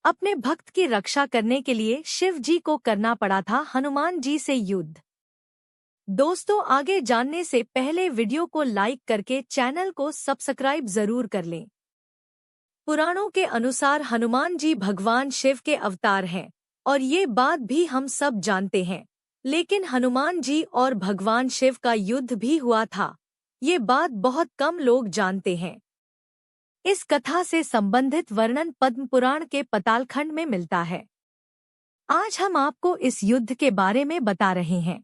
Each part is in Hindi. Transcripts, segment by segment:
अपने भक्त की रक्षा करने के लिए शिव जी को करना पड़ा था हनुमान जी से युद्ध। दोस्तों, आगे जानने से पहले वीडियो को लाइक करके चैनल को सब्सक्राइब जरूर कर लें। पुराणों के अनुसार हनुमान जी भगवान शिव के अवतार हैं और ये बात भी हम सब जानते हैं। लेकिन हनुमान जी और भगवान शिव का युद्ध भी हुआ था, ये बात बहुत कम लोग जानते हैं। इस कथा से संबंधित वर्णन पद्म पुराण के पातालखंड में मिलता है। आज हम आपको इस युद्ध के बारे में बता रहे हैं।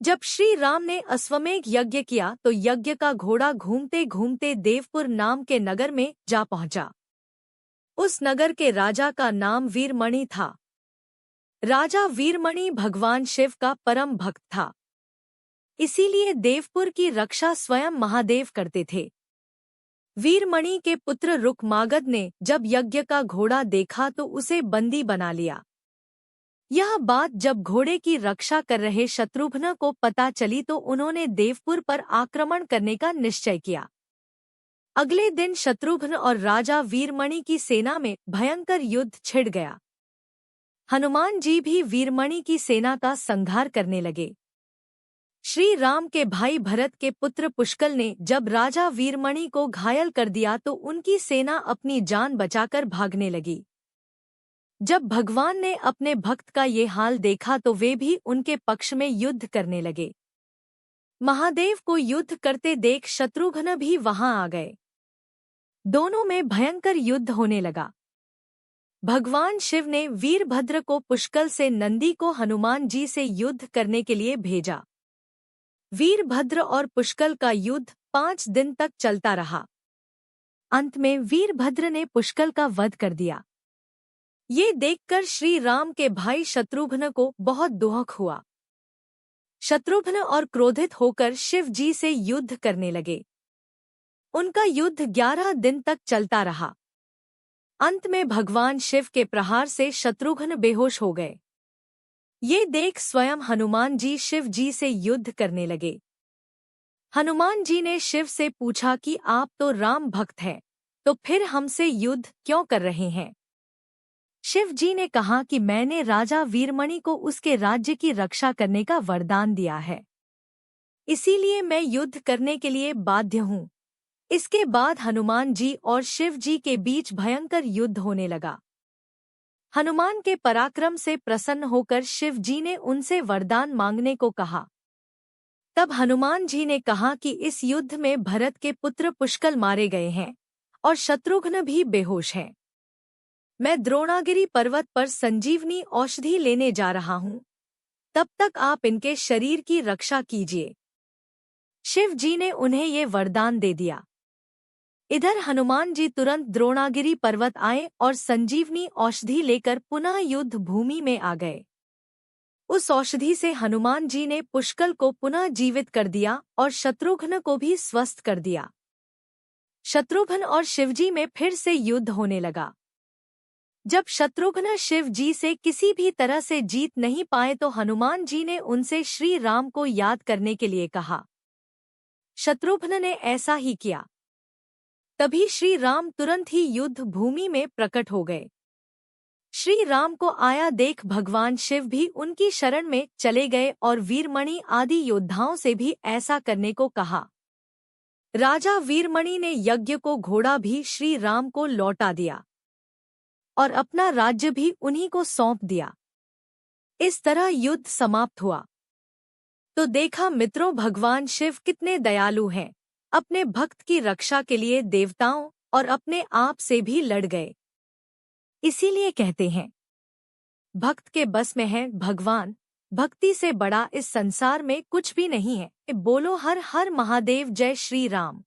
जब श्री राम ने अश्वमेध यज्ञ किया तो यज्ञ का घोड़ा घूमते घूमते देवपुर नाम के नगर में जा पहुंचा। उस नगर के राजा का नाम वीरमणि था। राजा वीरमणि भगवान शिव का परम भक्त था, इसीलिए देवपुर की रक्षा स्वयं महादेव करते थे। वीरमणि के पुत्र रुकमागध ने जब यज्ञ का घोड़ा देखा तो उसे बंदी बना लिया। यह बात जब घोड़े की रक्षा कर रहे शत्रुघ्न को पता चली तो उन्होंने देवपुर पर आक्रमण करने का निश्चय किया। अगले दिन शत्रुघ्न और राजा वीरमणि की सेना में भयंकर युद्ध छिड़ गया। हनुमान जी भी वीरमणि की सेना का संहार करने लगे। श्री राम के भाई भरत के पुत्र पुष्कल ने जब राजा वीरमणि को घायल कर दिया तो उनकी सेना अपनी जान बचाकर भागने लगी। जब भगवान ने अपने भक्त का ये हाल देखा तो वे भी उनके पक्ष में युद्ध करने लगे। महादेव को युद्ध करते देख शत्रुघ्न भी वहां आ गए। दोनों में भयंकर युद्ध होने लगा। भगवान शिव ने वीरभद्र को पुष्कल से नंदी को हनुमान जी से युद्ध करने के लिए भेजा। वीरभद्र और पुष्कल का युद्ध 5 दिन तक चलता रहा। अंत में वीरभद्र ने पुष्कल का वध कर दिया। ये देखकर श्री राम के भाई शत्रुघ्न को बहुत दुख हुआ। शत्रुघ्न और क्रोधित होकर शिव जी से युद्ध करने लगे। उनका युद्ध 11 दिन तक चलता रहा। अंत में भगवान शिव के प्रहार से शत्रुघ्न बेहोश हो गए। ये देख स्वयं हनुमान जी शिव जी से युद्ध करने लगे। हनुमान जी ने शिव से पूछा कि आप तो राम भक्त हैं, तो फिर हमसे युद्ध क्यों कर रहे हैं? शिव जी ने कहा कि मैंने राजा वीरमणि को उसके राज्य की रक्षा करने का वरदान दिया है, इसीलिए मैं युद्ध करने के लिए बाध्य हूँ। इसके बाद हनुमान जी और शिव जी के बीच भयंकर युद्ध होने लगा। हनुमान के पराक्रम से प्रसन्न होकर शिव जी ने उनसे वरदान मांगने को कहा। तब हनुमान जी ने कहा कि इस युद्ध में भरत के पुत्र पुष्कल मारे गए हैं और शत्रुघ्न भी बेहोश हैं। मैं द्रोणागिरी पर्वत पर संजीवनी औषधि लेने जा रहा हूँ, तब तक आप इनके शरीर की रक्षा कीजिए। शिव जी ने उन्हें ये वरदान दे दिया। इधर हनुमान जी तुरंत द्रोणागिरी पर्वत आए और संजीवनी औषधि लेकर पुनः युद्ध भूमि में आ गए। उस औषधि से हनुमान जी ने पुष्कल को पुनः जीवित कर दिया और शत्रुघ्न को भी स्वस्थ कर दिया। शत्रुघ्न और शिवजी में फिर से युद्ध होने लगा। जब शत्रुघ्न शिव जी से किसी भी तरह से जीत नहीं पाए तो हनुमान जी ने उनसे श्री राम को याद करने के लिए कहा। शत्रुघ्न ने ऐसा ही किया। तभी श्री राम तुरंत ही युद्ध भूमि में प्रकट हो गए। श्री राम को आया देख भगवान शिव भी उनकी शरण में चले गए और वीरमणि आदि योद्धाओं से भी ऐसा करने को कहा। राजा वीरमणि ने यज्ञ को घोड़ा भी श्री राम को लौटा दिया और अपना राज्य भी उन्हीं को सौंप दिया। इस तरह युद्ध समाप्त हुआ। तो देखा मित्रों, भगवान शिव कितने दयालु हैं। अपने भक्त की रक्षा के लिए देवताओं और अपने आप से भी लड़ गए। इसीलिए कहते हैं, भक्त के बस में है भगवान। भक्ति से बड़ा इस संसार में कुछ भी नहीं है। बोलो हर हर महादेव, जय श्री राम।